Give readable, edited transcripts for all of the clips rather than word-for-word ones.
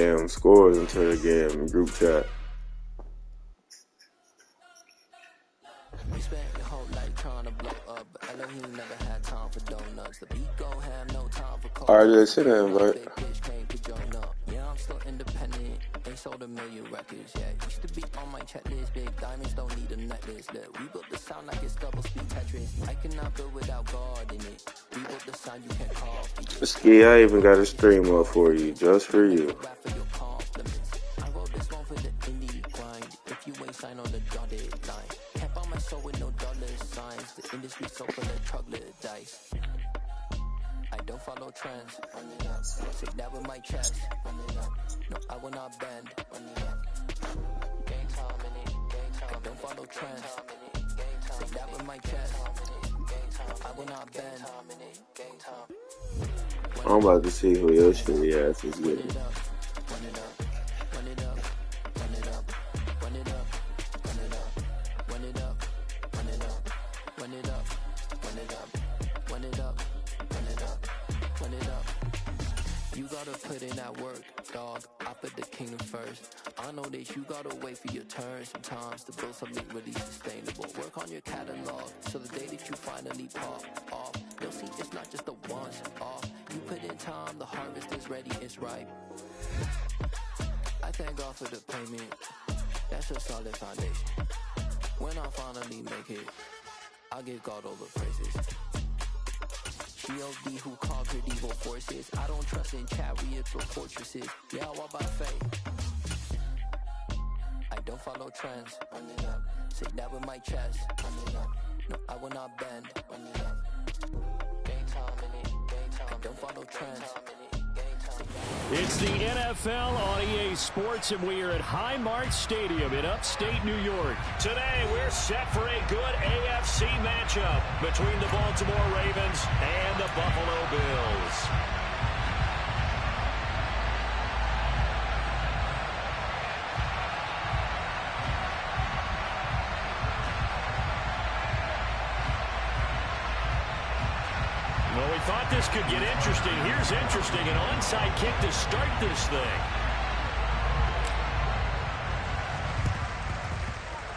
damn scores into the game group chat. You spent your whole life trying to blow up, but Elohim never had time for donuts. The beat gon' have no time for cold. Alright, send an invite. Yeah, I'm still independent. They sold 1 million records. Yeah, used to be on my checklist. Big diamonds don't need a necklace. Look, we built the sound like it's double speed Tetris. I cannot build without God in it. We built the sound you can't copy. Ski, I even got a stream up for you, just for you. I wrote this one for the indie grind. If you ain't signed on the dotted line, can't buy my soul with no dollar signs. The industry so full of troglodytes. I don't follow trends. Say that with my chest. No, I will not bend. Game time in it. I don't follow trends. Say that with my chest. I will not bend. I'm about to see who your shitty ass is getting. Run it up, run it up, run it up, run it up, run it up, run it up, run it up, run it up, run it up, run it up, run it up, run it up. You gotta put in that work, dog. I put the kingdom first. I know that you gotta wait for your turn sometimes to build something really sustainable. Work on your catalog so the day that you finally pop off, you'll see it's not just a once off. You put in time, the harvest is ready, it's ripe. I thank God for the payment. That's a solid foundation. When I finally make it, I'll give God all the praises. G.O.D. who conquered evil forces. I don't trust in chariots or fortresses. Yeah, I walk by faith. I don't follow trends. Say that with my chest. No, I will not bend. Game time in it. I don't follow trends. It's the NFL on EA Sports, and we are at Highmark Stadium in upstate New York. Today, we're set for a good AFC matchup between the Baltimore Ravens and the Buffalo Bills. Well, we thought this could get interesting. Here's interesting. An onside kick to start this thing.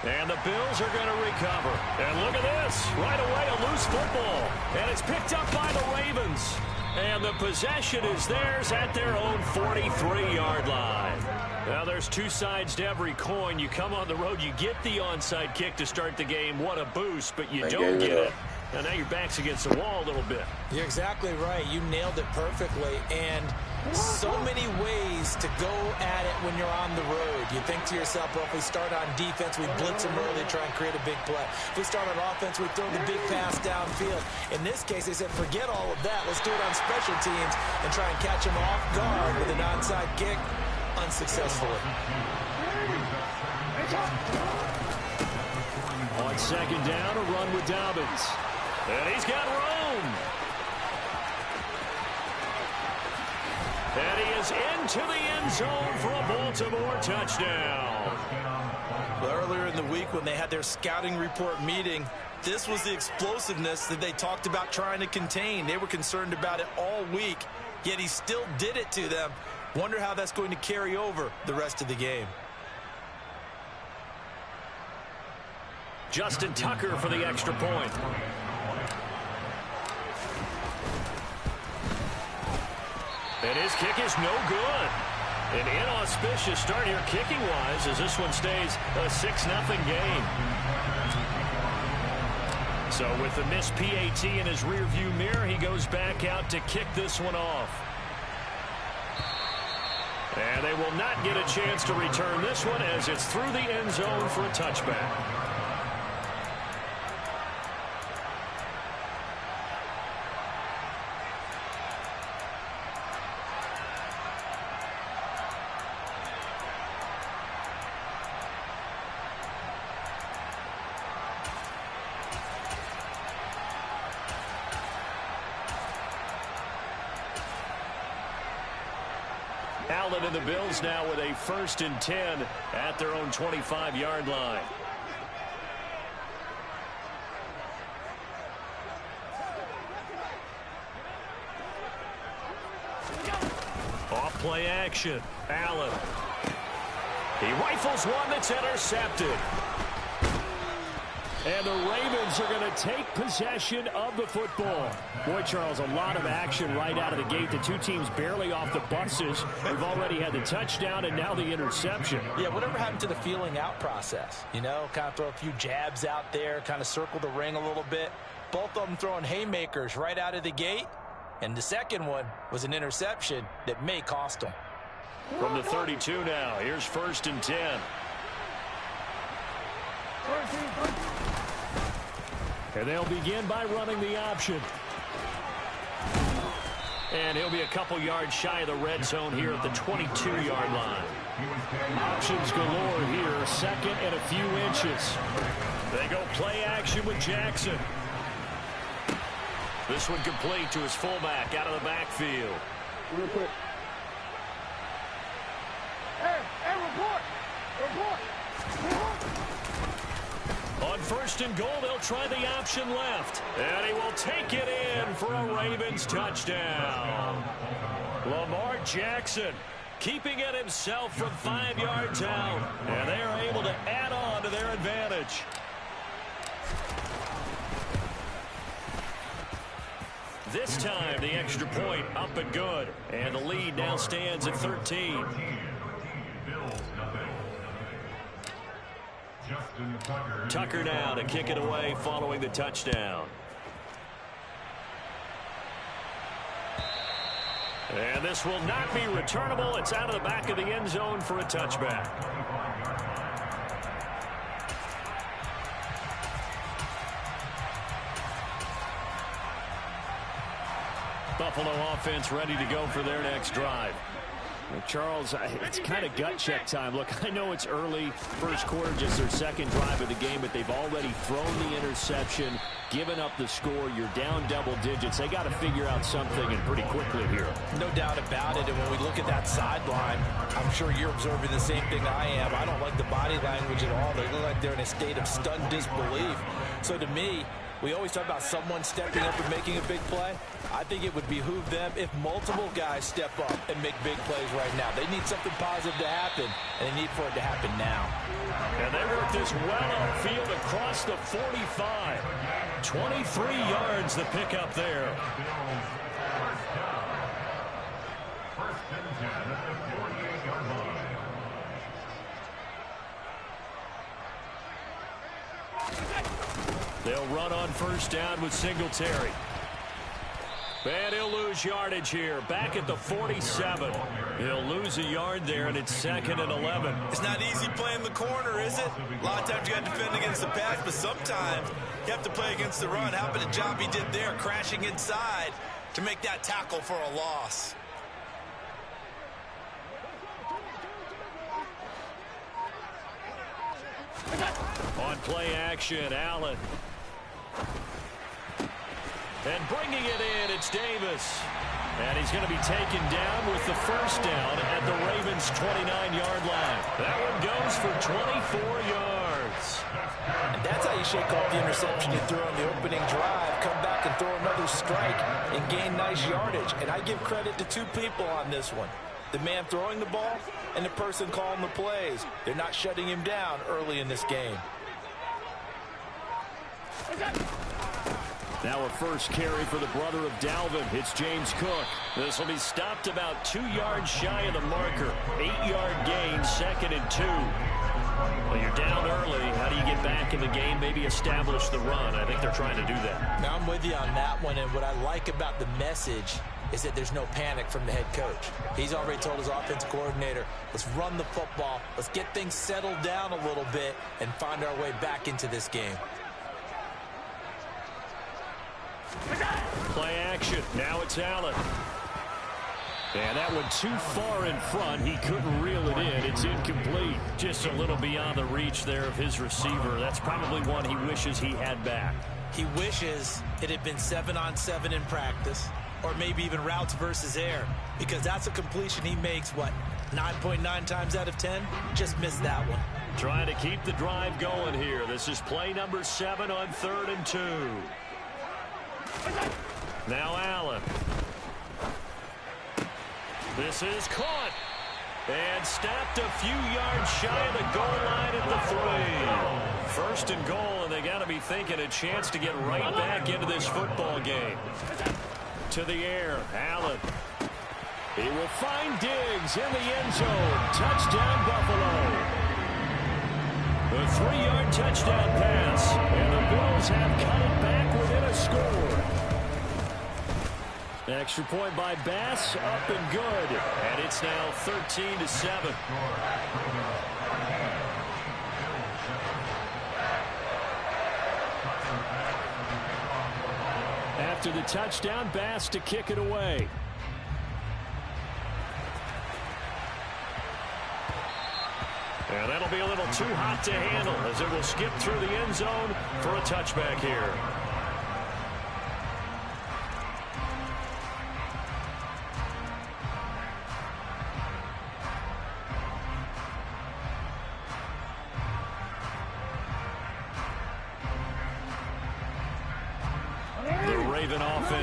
And the Bills are going to recover. And look at this. Right away, a loose football. And it's picked up by the Ravens. And the possession is theirs at their own 43-yard line. Now, there's two sides to every coin. You come on the road, you get the onside kick to start the game. What a boost, but you don't get it. And now your back's against the wall a little bit. You're exactly right. You nailed it perfectly. And so many ways to go at it when you're on the road. You think to yourself, well, if we start on defense, we blitz them early, try and create a big play. If we start on offense, we throw the big pass downfield. In this case, they said, forget all of that. Let's do it on special teams and try and catch them off guard with an onside kick unsuccessfully. On second down, a run with Dobbins. And he's got room. And he is into the end zone for a Baltimore touchdown. Well, earlier in the week when they had their scouting report meeting, this was the explosiveness that they talked about trying to contain. They were concerned about it all week, yet he still did it to them. Wonder how that's going to carry over the rest of the game. Justin Tucker for the extra point. And his kick is no good. An inauspicious start here kicking-wise as this one stays a 6-0 game. So with the missed PAT in his rearview mirror, he goes back out to kick this one off. And they will not get a chance to return this one as it's through the end zone for a touchback. Allen and the Bills now with a 1st and 10 at their own 25-yard line. Off Play action. Allen. He rifles one that's intercepted. And the Ravens are going to take possession of the football. Boy, Charles, a lot of action right out of the gate. The two teams barely off the buses. We've already had the touchdown and now the interception. Yeah, whatever happened to the feeling out process? You know, kind of throw a few jabs out there, kind of circle the ring a little bit. Both of them throwing haymakers right out of the gate. And the second one was an interception that may cost them. From the 32 now, here's 1st and 10. And they'll begin by running the option. And he'll be a couple yards shy of the red zone here at the 22-yard line. Options galore here, 2nd and a few inches. They go play action with Jackson. This one complete to his fullback out of the backfield. Real quick. Hey, report! On 1st and goal, they'll try the option left. And he will take it in for a Ravens touchdown. Lamar Jackson keeping it himself from 5 yards out. And they are able to add on to their advantage. This time, the extra point up and good. And the lead now stands at 13. Tucker now to kick it away following the touchdown. And this will not be returnable. It's out of the back of the end zone for a touchback. Buffalo offense ready to go for their next drive. Charles, it's kind of gut check time. Look, I know it's early, first quarter, just their second drive of the game, but they've already thrown the interception, given up the score. You're down double digits. They got to figure out something, and pretty quickly here. No doubt about it, and when we look at that sideline, I'm sure you're observing the same thing I am. I don't like the body language at all. They look like they're in a state of stunned disbelief. So to me, we always talk about someone stepping up and making a big play. I think it would behoove them if multiple guys step up and make big plays right now. They need something positive to happen, and they need for it to happen now. And they work this well upfield across the 45. 23 yards the pickup there. They'll run on 1st down with Singletary. And he'll lose yardage here. Back at the 47. He'll lose a yard there, and it's 2nd and 11. It's not easy playing the corner, is it? A lot of times you got to defend against the pass, but sometimes you have to play against the run. How about the job he did there, crashing inside to make that tackle for a loss? On play action, Allen. And bringing it in, it's Davis. And he's going to be taken down with the 1st down at the Ravens' 29-yard line. That one goes for 24 yards. And that's how you shake off the interception you threw on the opening drive. Come back and throw another strike and gain nice yardage. And I give credit to two people on this one. The man throwing the ball and the person calling the plays. They're not shutting him down early in this game. Now a first carry for the brother of Dalvin. It's James Cook. This will be stopped about 2 yards shy of the marker. 8-yard gain, 2nd and 2. Well, you're down early. How do you get back in the game? Maybe establish the run. I think they're trying to do that. Now I'm with you on that one, and what I like about the message is that there's no panic from the head coach. He's already told his offensive coordinator, let's run the football, let's get things settled down a little bit and find our way back into this game. Play action. Now it's Allen. And that one too far in front. He couldn't reel it in. It's incomplete. Just a little beyond the reach there of his receiver. That's probably one he wishes he had back. He wishes it had been 7-on-7 in practice, or maybe even routes versus air, because that's a completion he makes, what, 9.9 times out of 10? Just missed that one. Trying to keep the drive going here. This is play number 7 on 3rd and 2. Now Allen. This is caught. And stopped a few yards shy of the goal line at the 3. First and goal, and they got to be thinking a chance to get right back into this football game. To the air, Allen. He will find Diggs in the end zone. Touchdown, Buffalo. The 3-yard touchdown pass, and the Bills have cut it back within a score. Extra point by Bass, up and good. And it's now 13-7. After the touchdown, Bass to kick it away. And that'll be a little too hot to handle as it will skip through the end zone for a touchback here.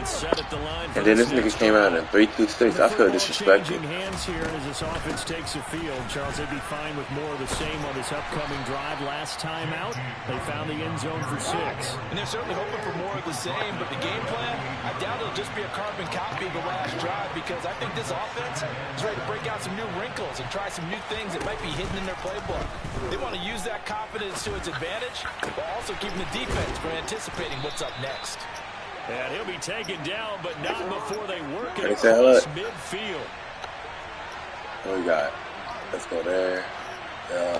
Set at the line, and then this nigga came out in 3-2-6. I feel disrespected. Hands here as this offense takes the field. Charles, they'd be fine with more of the same on this upcoming drive. Last time out, they found the end zone for 6. And they're certainly hoping for more of the same, but the game plan, I doubt it'll just be a carbon copy of the last drive, because I think this offense is ready to break out some new wrinkles and try some new things that might be hidden in their playbook. They want to use that confidence to its advantage, while also keeping the defense from anticipating what's up next. And he'll be taken down, but not before they work it Thanks, across midfield. What we got? Let's go there. Yeah.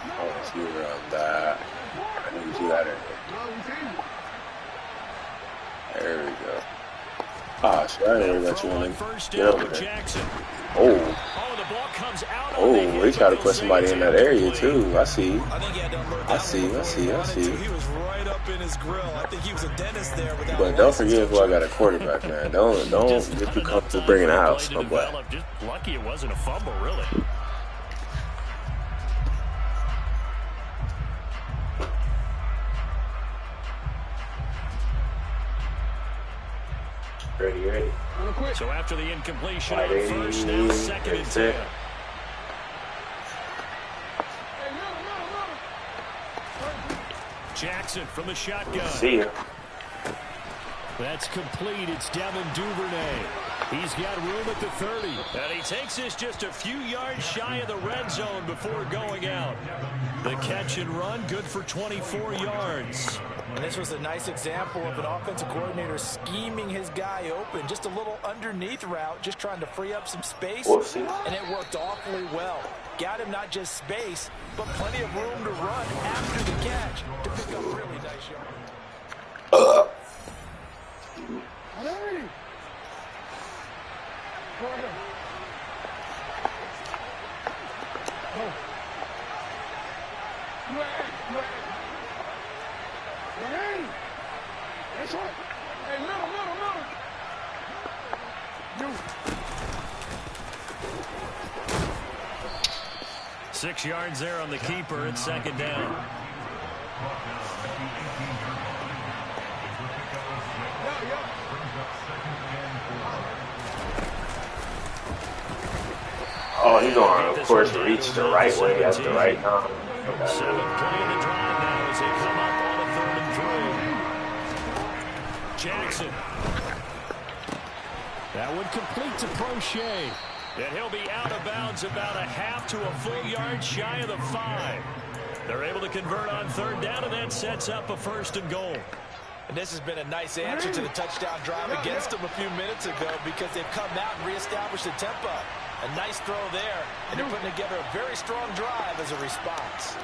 I want to see around that. I need to see that in there. There we go. Ah, shit, I didn't let you want to get over there. Oh. Oh, they try to put somebody in that area, too. I see. I see. He was right up in his grill. I think he was a dentist there. But don't forget who I got a quarterback, man. Don't get too comfortable bringing the house, my boy. Just lucky it wasn't a fumble, really. Ready. So after the incompletion on first, now 2nd and 10. Jackson from the shotgun. See ya. That's complete. It's Devin Duvernay. He's got room at the 30. And he takes this just a few yards shy of the red zone before going out. The catch and run, good for 24 yards. And this was a nice example of an offensive coordinator scheming his guy open. Just a little underneath route, just trying to free up some space. And it worked awfully well. Got him not just space, but plenty of room to run after the catch to pick up really nice yards. That's right. Hey, little. 6 yards there on the keeper. It's 2nd down. Oh, he's going to, of course, reach the right way at the right time. 7th play of the drive now as they come up on a 3rd and 3. Jackson. That one complete to Prochet. And he'll be out of bounds about a half to a full yard shy of the 5. They're able to convert on 3rd down, and that sets up a 1st and goal. And this has been a nice answer to the touchdown drive against them a few minutes ago, because they've come out and reestablished the tempo. A nice throw there, and they're putting together a very strong drive as a response.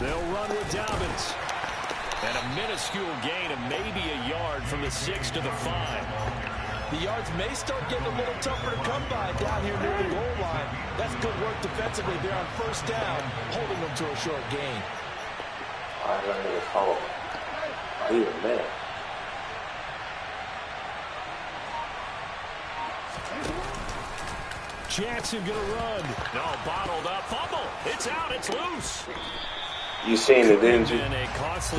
They'll run with Dobbins. And a minuscule gain of maybe a yard from the 6 to the 5. The yards may start getting a little tougher to come by down here near the goal line. That's good work defensively there on 1st down, holding them to a short gain. I don't even follow. Even man. Jackson gonna run. No, bottled up. Fumble. It's out. It's loose. You seen it, didn't you?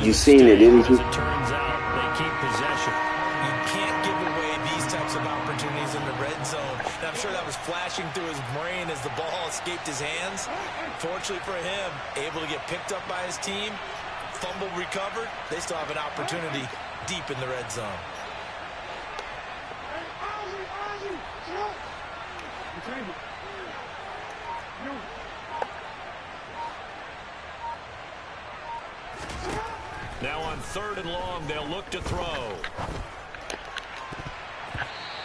You seen it, didn't you? As it turns out, they keep possession. You can't give away these types types of opportunities in the red zone. And I'm sure that was flashing through his brain as the ball escaped his hands. Fortunately for him, able to get picked up by his team, fumble recovered. They still have an opportunity deep in the red zone. Now on 3rd and long, they'll look to throw.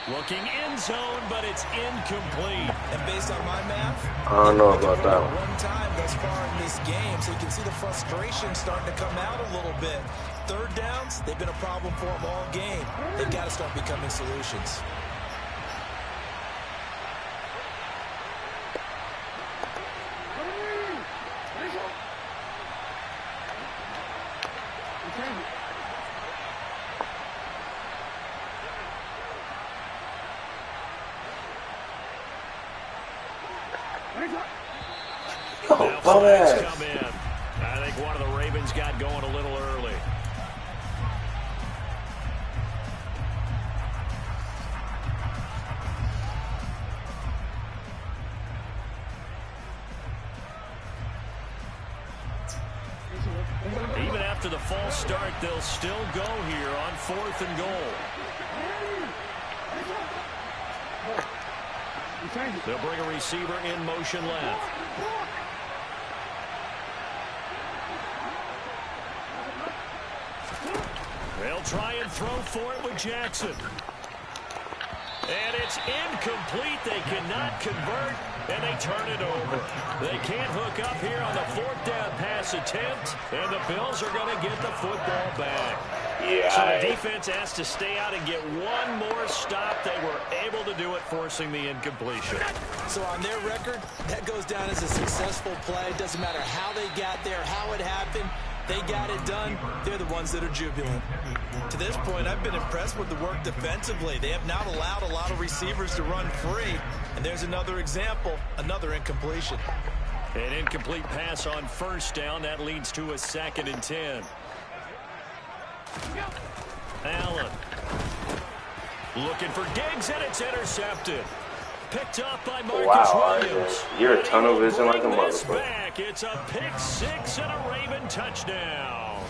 Looking end zone, but it's incomplete. And based on my math, I don't know about that one. One time thus far in this game, so you can see the frustration starting to come out a little bit. 3rd downs, they've been a problem for them all game. They've got to start becoming solutions. Now flags come in. I think one of the Ravens got going a little early. Even after the false start, they'll still go here on 4th and goal. They'll bring a receiver in motion left. They'll try and throw for it with Jackson. And it's incomplete. They cannot convert, and they turn it over. They can't hook up here on the 4th down pass attempt, and the Bills are going to get the football back. Yeah. So the defense has to stay out and get one more stop. They were able to do it, forcing the incompletion. So on their record, that goes down as a successful play. Doesn't matter how they got there, how it happened. They got it done. They're the ones that are jubilant. To this point, I've been impressed with the work defensively. They have not allowed a lot of receivers to run free. And there's another example, another incompletion. An incomplete pass on 1st down. That leads to a 2nd and 10. Allen looking for Diggs, and it's intercepted. Picked up by Marcus Williams. You're a tunnel vision like a motherfucker. It's a pick 6 and a Raven touchdown.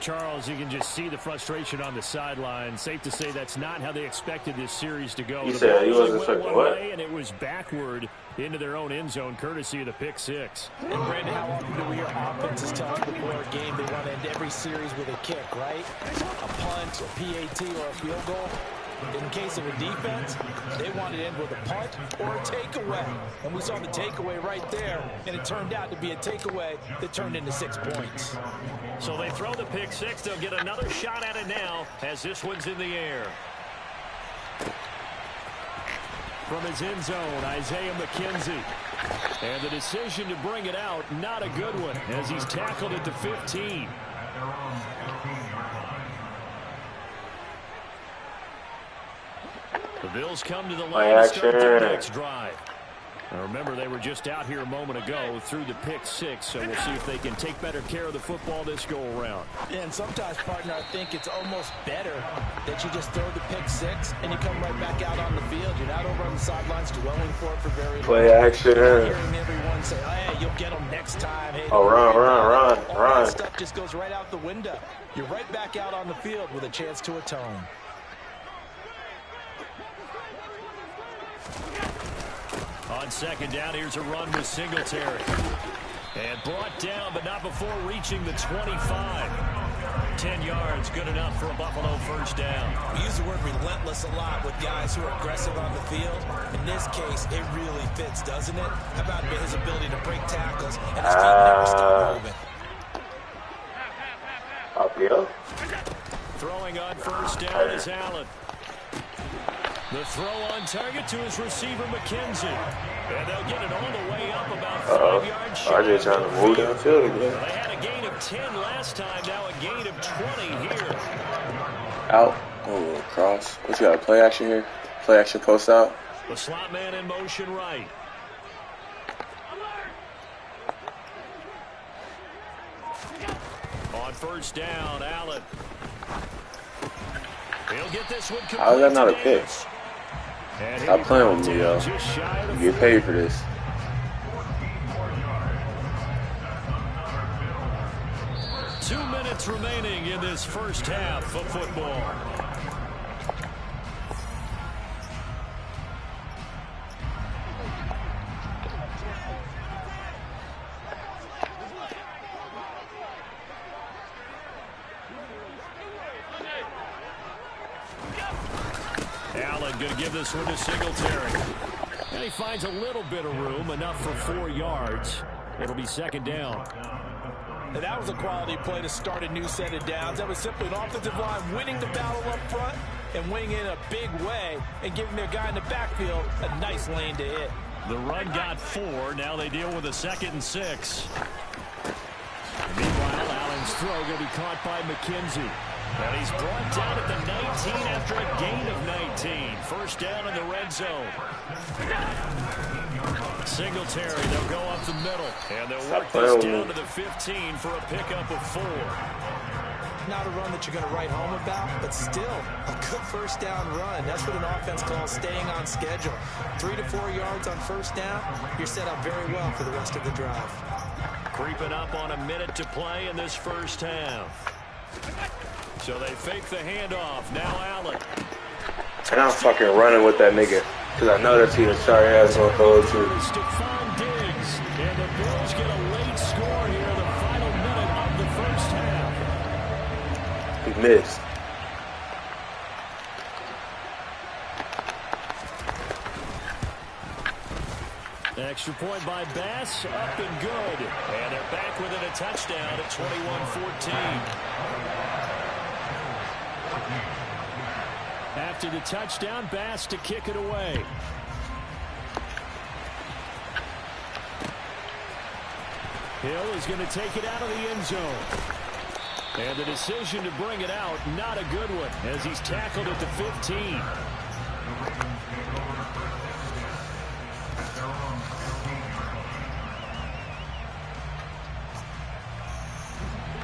Charles, you can just see the frustration on the sideline. Safe to say that's not how they expected this series to go. You said he wasn't expecting what? And it was backward into their own end zone, courtesy of the pick 6. And Brandon, how often do we hear offenses tell us before a game they want to end every series with a kick, right? A punt, a PAT, or a field goal. In case of a defense, they wanted to end with a punt or a takeaway. And we saw the takeaway right there, and it turned out to be a takeaway that turned into 6 points. So they throw the pick 6. They'll get another shot at it now as this one's in the air. From his end zone, Isaiah McKenzie. And the decision to bring it out, not a good one, as he's tackled at the 15. The Bills come to the line to start their next drive. Now remember, they were just out here a moment ago through the pick 6, so we'll see if they can take better care of the football this go-around. Yeah, and sometimes, partner, I think it's almost better that you just throw the pick 6 and you come right back out on the field. You're not over on the sidelines dwelling for it for very long. Play action. Hearing everyone say, hey, you'll get them next time. Hey, oh, run. That stuff just goes right out the window. You're right back out on the field with a chance to atone. On 2nd down, here's a run with Singletary. And brought down, but not before reaching the 25. 10 yards, good enough for a Buffalo 1st down. We use the word relentless a lot with guys who are aggressive on the field. In this case, it really fits, doesn't it? How about his ability to break tackles and his feet never stop moving? Upfield. Throwing on 1st down is Allen. The throw on target to his receiver, McKenzie. And they'll get it all the way up about 5 yards short. RJ trying to move downfield again. They had a gain of 10 last time, now a gain of 20 here. Out. Oh, cross. What you got, play action here? Play action post out. The slot man in motion right. On 1st down, Allen. He'll get this one. How is that not a pick? Stop playing with me, yo. You get paid for this. Two minutes remaining in this first half of football. Allen going to give this one to Singletary. And he finds a little bit of room, enough for 4 yards. It'll be second down. And that was a quality play to start a new set of downs. That was simply an offensive line winning the battle up front and winning in a big way and giving their guy in the backfield a nice lane to hit. The run got 4. Now they deal with a 2nd and 6. Meanwhile, Allen's throw going to be caught by McKenzie. And he's brought down at the 19 after a gain of 19. First down in the red zone. Singletary, they'll go up the middle. And they'll work this down to the 15 for a pickup of 4. Not a run that you're going to write home about, but still a good first down run. That's what an offense calls staying on schedule. 3 to 4 yards on first down, you're set up very well for the rest of the drive. Creeping up on a minute to play in this first half. So they fake the handoff. Now Allen. And I'm fucking running with that nigga. Because I know that's either sorry ass gonna throw it to. Stephon Diggs. And the Bills get a late score here in the final minute of the first half. He missed. Extra point by Bass, up and good. And they're back within a touchdown at 21-14. After the touchdown, Bass to kick it away. Hill is going to take it out of the end zone. And the decision to bring it out, not a good one, as he's tackled at the 15.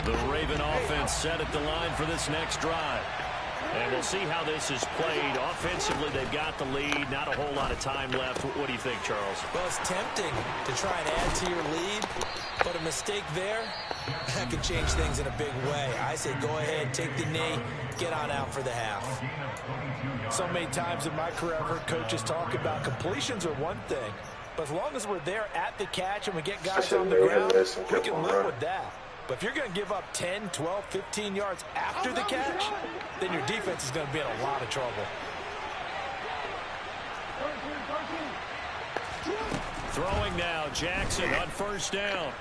The Raven offense set at the line for this next drive. And we'll see how this is played. Offensively, they've got the lead. Not a whole lot of time left. What do you think, Charles? Well, it's tempting to try and add to your lead, but a mistake there, that could change things in a big way. I say go ahead, take the knee, get on out for the half. So many times in my career, I've heard coaches talk about completions are one thing, but as long as we're there at the catch and we get guys on the ground, we can live with that. But if you're going to give up 10, 12, 15 yards after the catch, then your defense is going to be in a lot of trouble. Throwing now, Jackson on first down.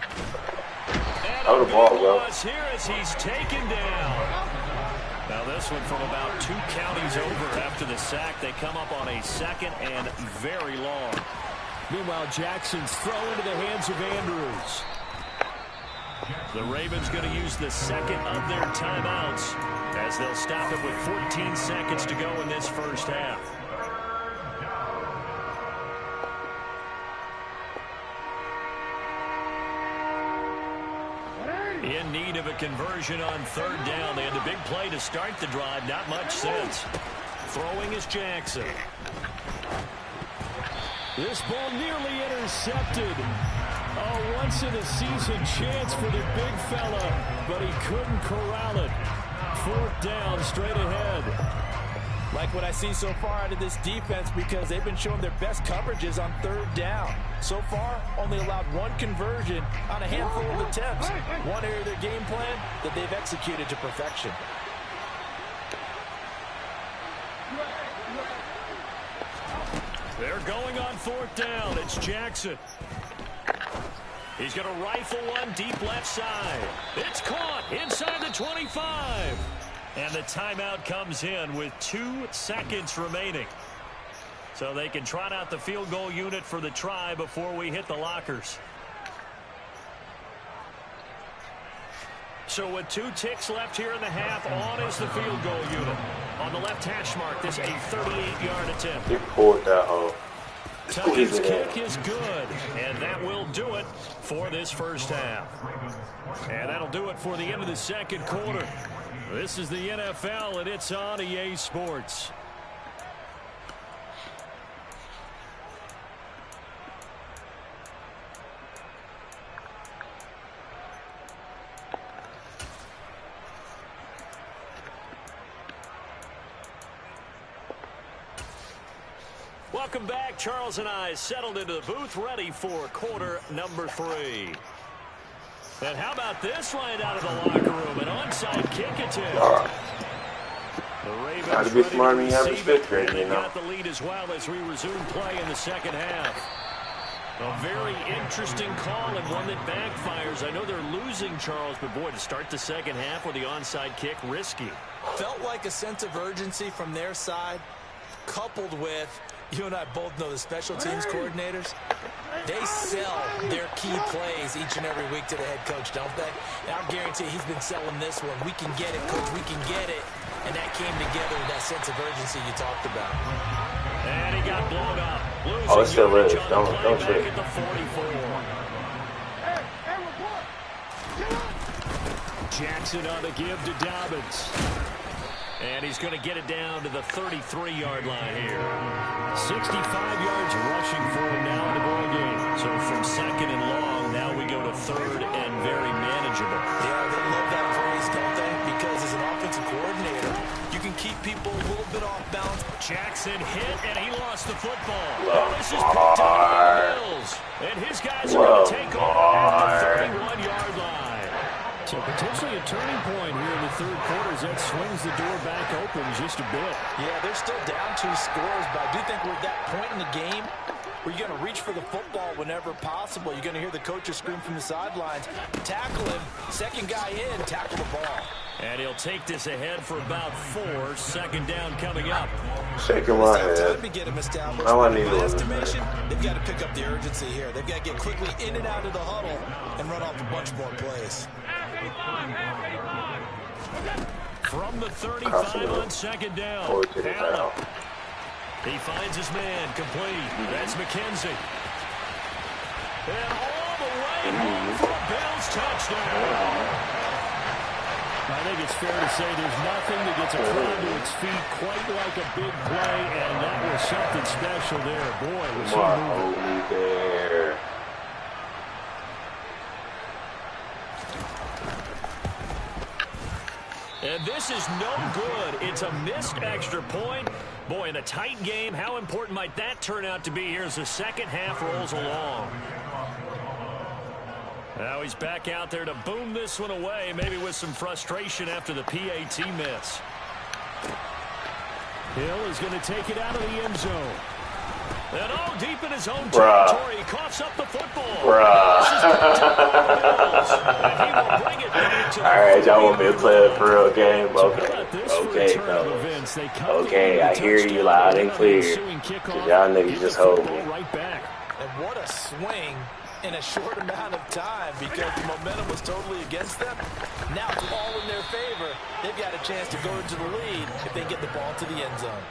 And Out of the ball, bro. Here as he's taken down. Now this one from about 2 counties over after the sack. They come up on a 2nd and very long. Meanwhile, Jackson's throw into the hands of Andrews. The Ravens going to use the 2nd of their timeouts as they'll stop it with 14 seconds to go in this first half. In need of a conversion on 3rd down. They had the big play to start the drive. Not much sense. Throwing is Jackson. This ball nearly intercepted. A once-in-a-season chance for the big fella, but he couldn't corral it. 4th down, straight ahead. Like what I see so far out of this defense, because they've been showing their best coverages on 3rd down. So far, only allowed 1 conversion on a handful of attempts. One area of their game plan that they've executed to perfection. They're going on 4th down. It's Jackson. He's going to rifle one deep left side. It's caught inside the 25. And the timeout comes in with 2 seconds remaining. So they can trot out the field goal unit for the try before we hit the lockers. So with 2 ticks left here in the half, on is the field goal unit. On the left hash mark, this a 38-yard attempt. He pulled that hole. Titans kick is good, and that will do it for this first half. And that'll do it for the end of the second quarter. This is the NFL, and it's on EA Sports. Welcome back. Charles and I settled into the booth, ready for quarter number 3. And how about this right out of the locker room? An onside kick attempt. The Ravens got to be smart when you have a fifth grade, you know. Got the lead as well as we resume play in the second half. A very interesting call and one that backfires. I know they're losing, Charles, but boy, to start the second half with the onside kick, risky. Felt like a sense of urgency from their side, coupled with, you and I both know the special teams coordinators, they sell their key plays each and every week to the head coach, don't they? And I'll guarantee he's been selling this one. We can get it, coach, we can get it. And that came together with that sense of urgency you talked about. And he got blown up. Oh, it still is. Don't trip. At the 44. Jackson on the give to Dobbins. And he's going to get it down to the 33-yard line here. 65 yards rushing for him now in the ball game. So from second and long, now we go to third and very manageable. Yeah, they love that phrase, don't they? Because as an offensive coordinator, you can keep people a little bit off balance. Jackson hit, and he lost the football. This is picked up by the Bills. And his guys are going to take off at the 31-yard line. So potentially a turning point here in the third quarter as that swings the door back open just a bit. Yeah, they're still down 2 scores, but I do think we're at that point in the game where you're going to reach for the football whenever possible. You're going to hear the coaches scream from the sidelines. Tackle him. Second guy in, tackle the ball. And he'll take this ahead for about 4. Second down coming up. Shaking my head. Time to get him established. My estimation, they've got to pick up the urgency here. They've got to get quickly in and out of the huddle and run off a bunch more plays. From the 35 on second down. Allen. He finds his man complete. That's McKenzie. And all the way home for a Bills touchdown. I think it's fair to say there's nothing that gets a crowd to its feet quite like a big play, and that was something special there. Boy, was he moving there. And this is no good. It's a missed extra point. Boy, in a tight game, how important might that turn out to be here as the second half rolls along? Now he's back out there to boom this one away, maybe with some frustration after the PAT miss. Hill is going to take it out of the end zone. And deep in his own territory, he coughs up the football. All right, y'all want me to play a for real game? Okay, fellas. Okay, I hear you loud and clear. Y'all niggas just hold me. And what a swing in a short amount of time, because the momentum was totally against them. Now it's all in their favor. They've got a chance to go into the lead if they get the ball to the end zone.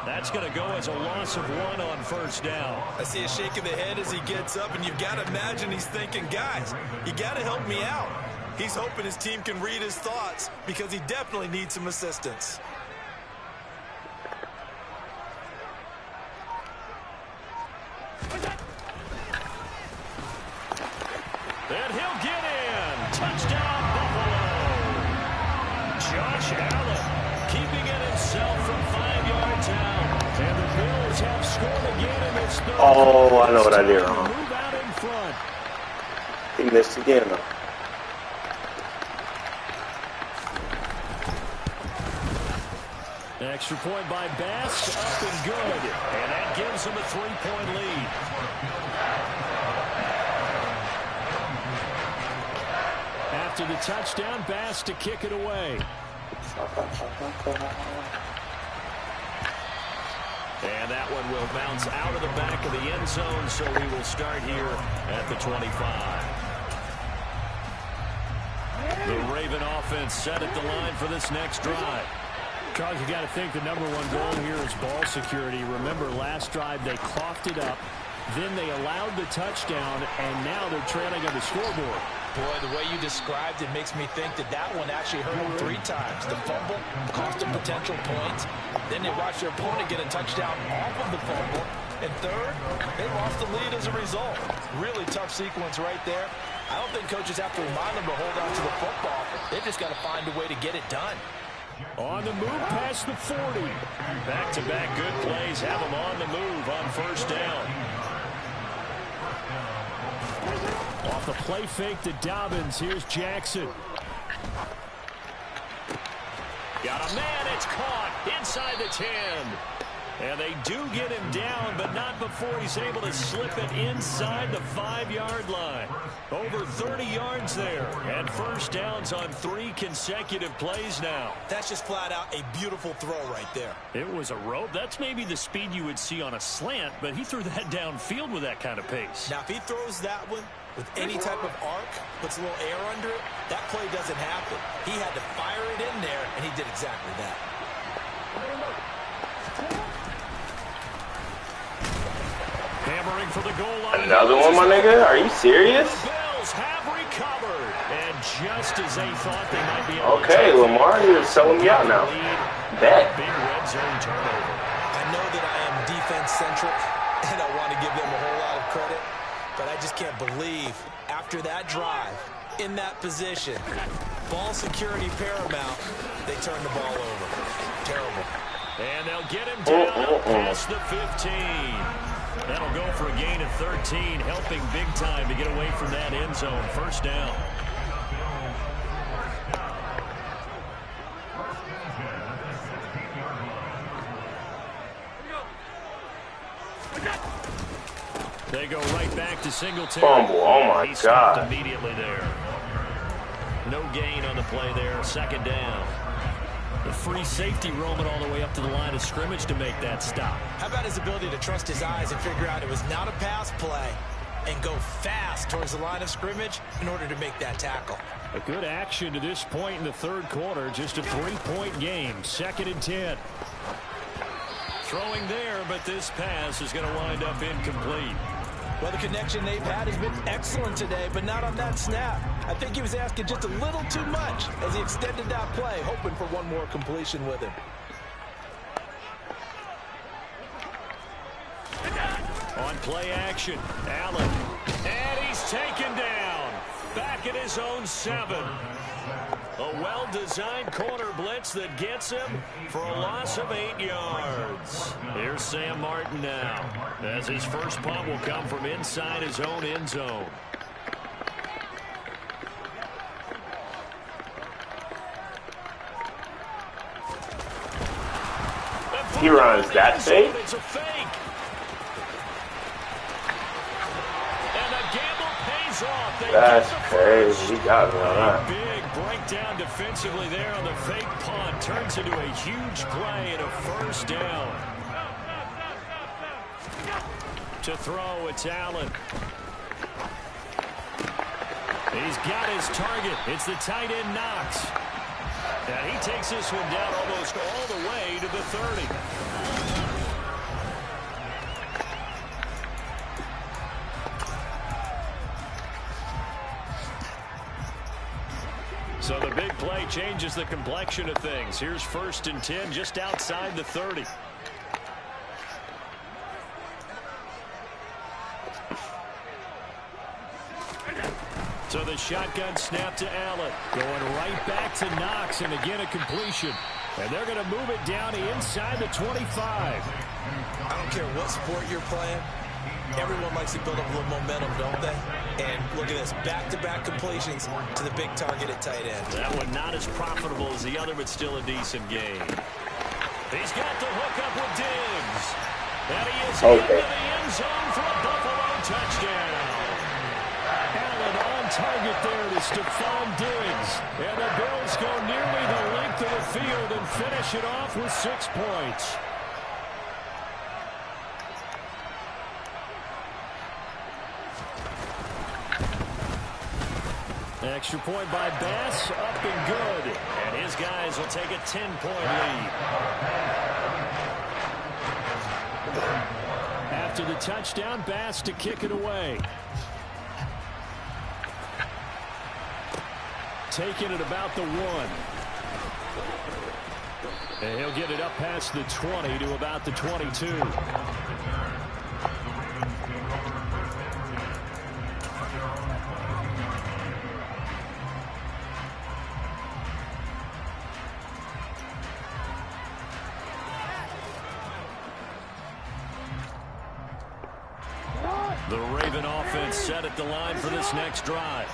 That's going to go as a loss of 1 on first down. I see a shake of the head as he gets up, and you've got to imagine he's thinking, guys, you got to help me out. He's hoping his team can read his thoughts because he definitely needs some assistance. And he'll get in. Touchdown, Buffalo. Josh Allen keeping it himself from 5 yards out. And the Bills have scored again in this third. Oh, I know what I did wrong. Move out in front. He missed again, though. Extra point by Bass, up and good. And that gives him a 3-point lead. After the touchdown, Bass to kick it away. And that one will bounce out of the back of the end zone, so we will start here at the 25. The Raven offense set at the line for this next drive. Charles, you got to think the #1 goal here is ball security. Remember, last drive they coughed it up, Then they allowed the touchdown, and now they're trailing on the scoreboard. Boy, the way you described it makes me think that that one actually hurt them 3 times. The fumble cost them potential points. Then they watched their opponent get a touchdown off of the fumble. And third, they lost the lead as a result. Really tough sequence right there. I don't think coaches have to remind them to hold on to the football. They've just got to find a way to get it done. On the move past the 40. Back-to-back good plays have them on the move on first down. Off the play fake to Dobbins. Here's Jackson. Got a man. It's caught inside the 10. And they do get him down, but not before he's able to slip it inside the 5-yard line. Over 30 yards there. And first downs on 3 consecutive plays now. That's just flat out a beautiful throw right there. It was a rope. That's maybe the speed you would see on a slant, but he threw that downfield with that kind of pace. Now, if he throws that one with any type of arc, puts a little air under it, that play doesn't happen. He had to fire it in there, and he did exactly that. Hammering for the goal line. Another one, my nigga? Are you serious? The Bills have recovered. And just as they thought they might be able okay, to Lamar, you're selling me out now. Bet. Big red zone turnover. I know that I am defense-centric, and I want to give them a whole lot of credit, but I just can't believe after that drive, in that position, ball security paramount, they turn the ball over. Terrible. And they'll get him down past the 15. That'll go for a gain of 13, helping big time to get away from that end zone. First down. They go right back to Singletary. Fumble. Oh, my He God. stopped immediately there. No gain on the play there. Second down. The free safety roaming all the way up to the line of scrimmage to make that stop. How about his ability to trust his eyes and figure out it was not a pass play and go fast towards the line of scrimmage in order to make that tackle? A good action to this point in the third quarter. Just a 3-point game. 2nd and 10. Throwing there, but this pass is going to wind up incomplete. Well, the connection they've had has been excellent today, but not on that snap. I think he was asking just a little too much as he extended that play, hoping for one more completion with him. On play action, Allen. And he's taken down. Back at his own 7. A well-designed corner blitz that gets him for a loss of 8 yards. Here's Sam Martin now, as his first punt will come from inside his own end zone. He runs that fake? It's a fake. And the gamble pays off. That's crazy. He got me on that. Big breakdown defensively there on the fake punt. Turns into a huge play and a first down. To throw, it's Allen. He's got his target. It's the tight end Knox. And he takes this one down almost all the way to the 30. So the big play changes the complexion of things. Here's 1st and 10 just outside the 30. So the shotgun snap to Allen. Going right back to Knox, and again a completion. And they're going to move it down to inside the 25. I don't care what sport you're playing. Everyone likes to build up a little momentum, don't they? And look at this, back-to-back completions to the big target at tight end. That one not as profitable as the other, but still a decent game. He's got the hook up with Diggs. And he is into the end zone for a Buffalo touchdown. Allen on target there to Stephon Diggs. And the Bills go nearly the length of the field and finish it off with 6 points. Extra point by Bass, up and good. And his guys will take a 10-point lead. After the touchdown, Bass to kick it away. Taking it about the 1. And he'll get it up past the 20 to about the 22. The Raven offense set at the line for this next drive.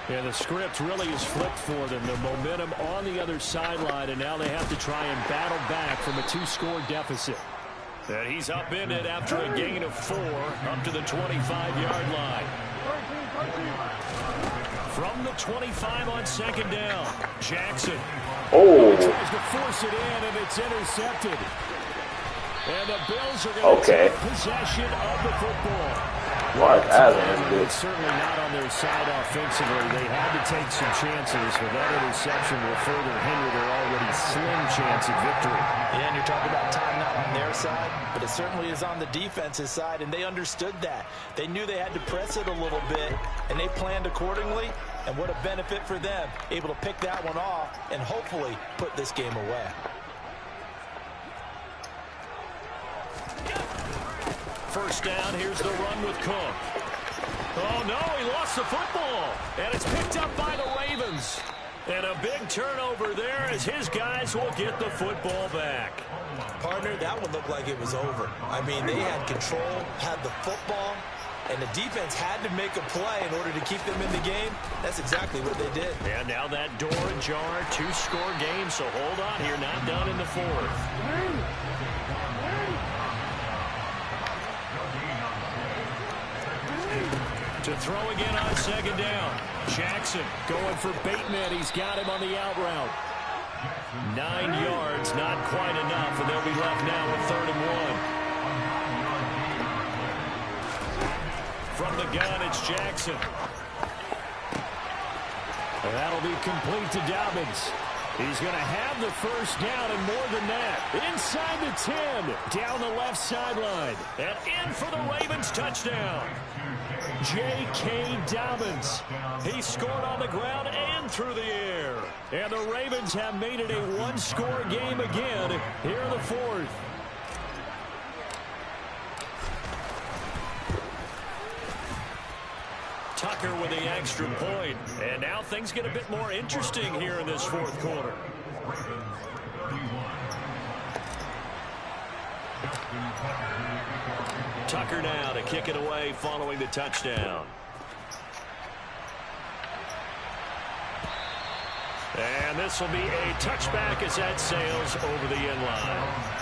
Yeah, the script really is flipped for them. The momentum on the other sideline, and now they have to try and battle back from a 2-score deficit. And he's up in it after a gain of 4 up to the 25-yard line. From the 25 on second down, Jackson. Oh. He tries to force it in, and it's intercepted. And the Bills are going to take possession of the football. Mark Allen. It's certainly not on their side offensively. They had to take some chances, but that interception will further hinder their already slim chance at victory. Yeah, and you're talking about time not on their side, but it certainly is on the defense's side, and they understood that. They knew they had to press it a little bit, and they planned accordingly, and what a benefit for them, able to pick that one off and hopefully put this game away. First down, here's the run with Cook. Oh, no, he lost the football. And it's picked up by the Ravens. And a big turnover there as his guys will get the football back. Partner, that one looked like it was over. I mean, they had control, had the football, and the defense had to make a play in order to keep them in the game. That's exactly what they did. And now that door ajar, 2-score game, so hold on here, not done in the 4th. To throw again on second down. Jackson going for Bateman. He's got him on the out route. 9 yards, not quite enough, and they'll be left now with 3rd and 1. From the gun, it's Jackson. And that'll be complete to Dobbins. He's going to have the first down and more than that. Inside the 10, down the left sideline. And in for the Ravens touchdown. J.K. Dobbins. He scored on the ground and through the air. And the Ravens have made it a 1-score game again here in the 4th. Tucker with the extra point. And now things get a bit more interesting here in this 4th quarter. Tucker now to kick it away following the touchdown. And this will be a touchback as that sails over the end line.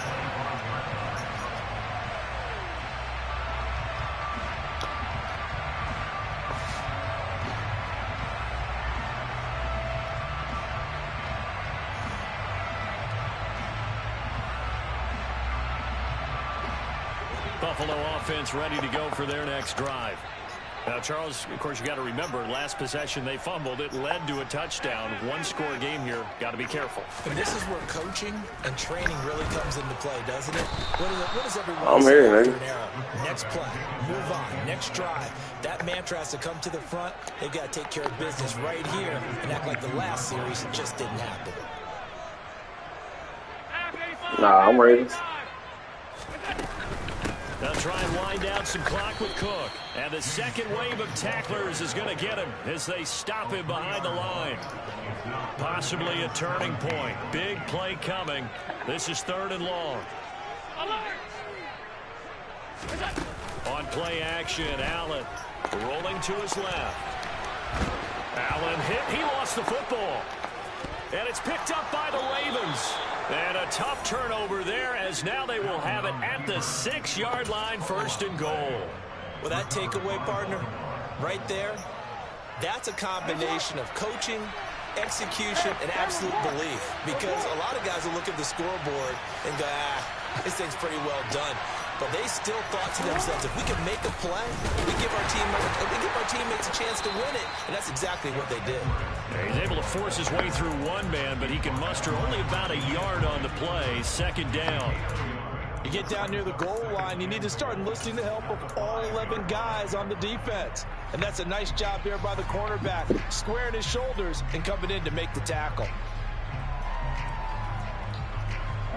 Buffalo offense ready to go for their next drive. Now, Charles, of course, you got to remember, last possession they fumbled. It led to a touchdown. 1-score game here. Got to be careful. And this is where coaching and training really comes into play, doesn't it? What does everyone say here, after an error? Next play, move on, next drive. That mantra has to come to the front. They've got to take care of business right here and act like the last series just didn't happen. Nah, I'm ready. They'll try and wind down some clock with Cook. And the second wave of tacklers is going to get him as they stop him behind the line. Possibly a turning point. Big play coming. This is 3rd and long. On play action, Allen rolling to his left. Allen hit. He lost the football. And it's picked up by the Ravens. And a tough turnover there as now they will have it at the 6-yard line, 1st and goal. Well, that takeaway, partner, right there, that's a combination of coaching, execution, and absolute belief. Because a lot of guys will look at the scoreboard and go, this thing's pretty well done. But they still thought to themselves, if we can make a play, we give our teammates a chance to win it. And that's exactly what they did. He's able to force his way through one man, but he can muster only about a yard on the play. 2nd down. You get down near the goal line, you need to start enlisting the help of all 11 guys on the defense. And that's a nice job there by the cornerback, squaring his shoulders and coming in to make the tackle.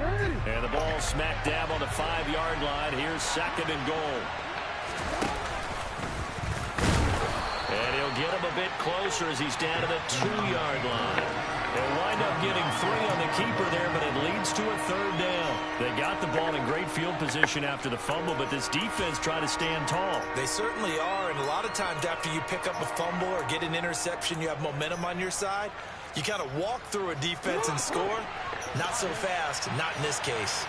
And the ball smack dab on the 5-yard line. Here's 2nd and goal. And he'll get him a bit closer as he's down to the 2-yard line. They'll wind up getting 3 on the keeper there, but it leads to a 3rd down. They got the ball in great field position after the fumble, but this defense tried to stand tall. They certainly are, and a lot of times after you pick up a fumble or get an interception, you have momentum on your side. You kind of walk through a defense and score. Not so fast, not in this case.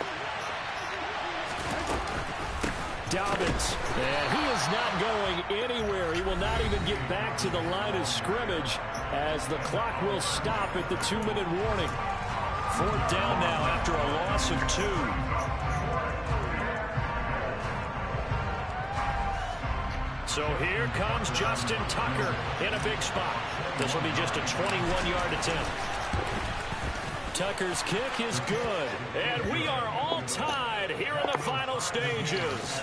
Dobbins, and he is not going anywhere. He will not even get back to the line of scrimmage as the clock will stop at the 2-minute warning. 4th down now after a loss of 2. So here comes Justin Tucker in a big spot. This will be just a 21-yard attempt. Tucker's kick is good. And we are all tied here in the final stages.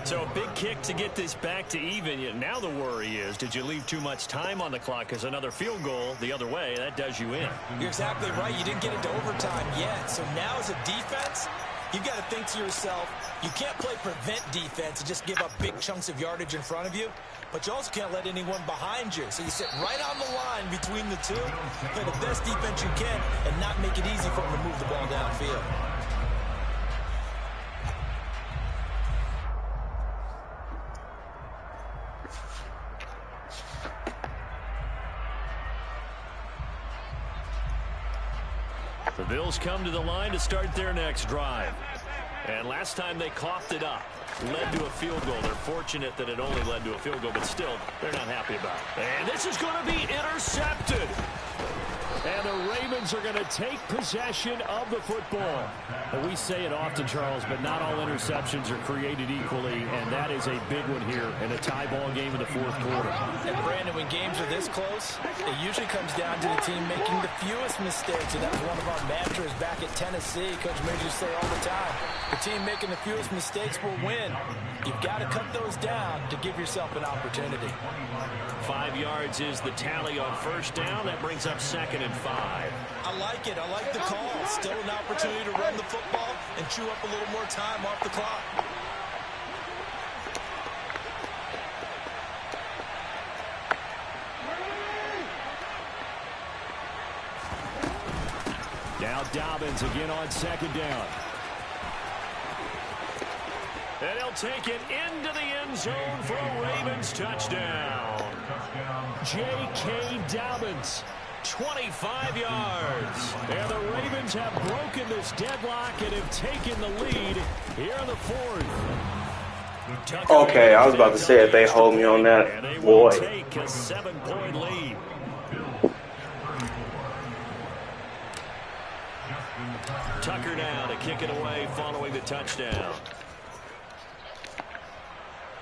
So a big kick to get this back to even. Now the worry is, did you leave too much time on the clock? Because another field goal the other way, that does you in. You're exactly right. You didn't get into overtime yet. So now as a defense, you've got to think to yourself, you can't play prevent defense and just give up big chunks of yardage in front of you. But you also can't let anyone behind you. So you sit right on the line between the two, play the best defense you can, and not make it easy for them to move the ball downfield. The Bills come to the line to start their next drive. And last time they coughed it up, led to a field goal. They're fortunate that it only led to a field goal, but still, they're not happy about it. And this is going to be intercepted. And the Ravens are going to take possession of the football. And we say it often, Charles, but not all interceptions are created equally, and that is a big one here in a tie ball game in the 4th quarter. And Brandon, when games are this close, it usually comes down to the team making the fewest mistakes, and that was one of our mantras back at Tennessee. Coach Major used to say all the time, the team making the fewest mistakes will win. You've got to cut those down to give yourself an opportunity. 5 yards is the tally on 1st down. That brings up 2nd and 5. I like it. I like the call. Still an opportunity to run the football and chew up a little more time off the clock. Now Dobbins again on 2nd down. And he'll take it into the end zone for a Ravens touchdown. J.K. Dobbins, 25 yards. And the Ravens have broken this deadlock and have taken the lead here in the 4th. Okay, I was about to say if they hold me on that, boy. Take a 7-point lead. Tucker now to kick it away following the touchdown.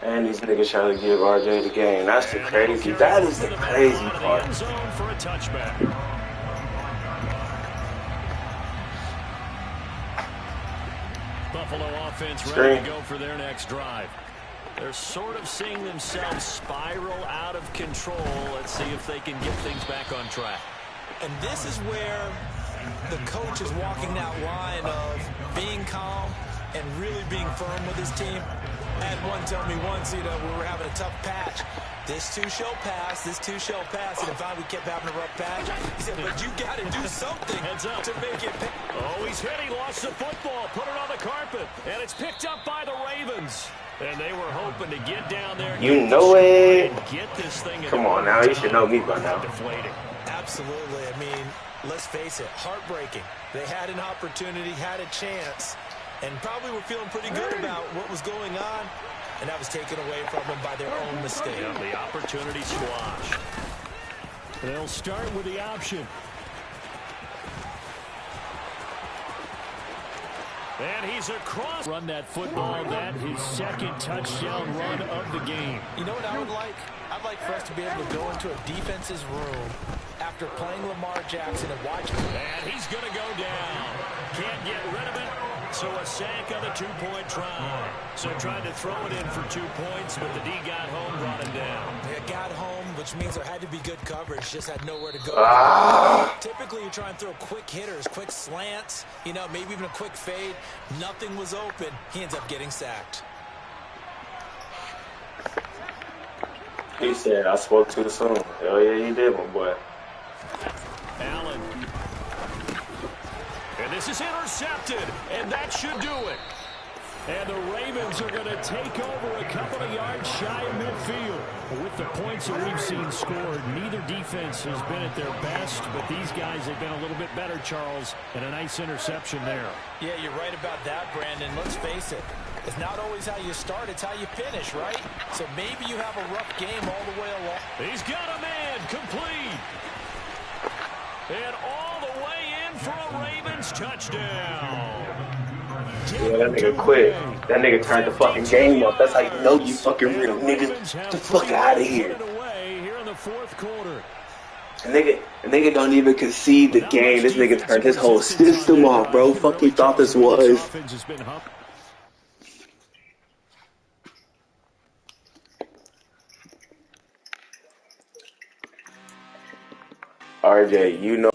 And these niggas trying to give RJ the game. That's the crazy. That is the crazy part. End zone for a touchback. Buffalo offense ready to go for their next drive. They're sort of seeing themselves spiral out of control. Let's see if they can get things back on track. And this is where the coach is walking that line of being calm and really being firm with his team. I had one tell me once, we were having a tough patch. This too shall pass, this too shall pass. And if we kept having a rough patch, he said, but you got to do something to make it pay. Oh, he's hit. He lost the football. Put it on the carpet. And it's picked up by the Ravens. And they were hoping to get down there. You know it. Get this thing. Come on now. You should know me by now. Deflating. Absolutely. I mean, let's face it, heartbreaking. They had an opportunity, had a chance, and probably were feeling pretty good about what was going on, and that was taken away from them by their own mistake. Yeah, the opportunity squash. They'll start with the option. And he's across. Run that football. That his 2nd touchdown run of the game. You know what I would like? I'd like for us to be able to go into a defense's room after playing Lamar Jackson and watch him. And he's going to go down. Can't get rid of it. so a sack on the 2-point try. So tried to throw it in for 2 points, but the D got home, brought him down. They got home, which means there had to be good coverage. Just had nowhere to go. Typically, you try and throw quick hitters, quick slants, you know, maybe even a quick fade. Nothing was open. He ends up getting sacked. He said, I spoke too soon. Hell yeah, you did, my boy. Allen. And this is intercepted, and that should do it. And the Ravens are going to take over a couple of yards shy of midfield. With the points that we've seen scored, neither defense has been at their best, but these guys have been a little bit better, Charles, and a nice interception there. Yeah, you're right about that, Brandon. Let's face it. It's not always how you start, it's how you finish, right? So maybe you have a rough game all the way along. He's got a man complete. And all the way in for a Ravens touchdown. Yeah, that nigga quit. That nigga turned the fucking game up. That's how you know you fucking real, nigga. Get the fuck out of here. Nigga don't even concede the game. This nigga turned his whole system off, bro. Fuck he thought this was. RJ, you know.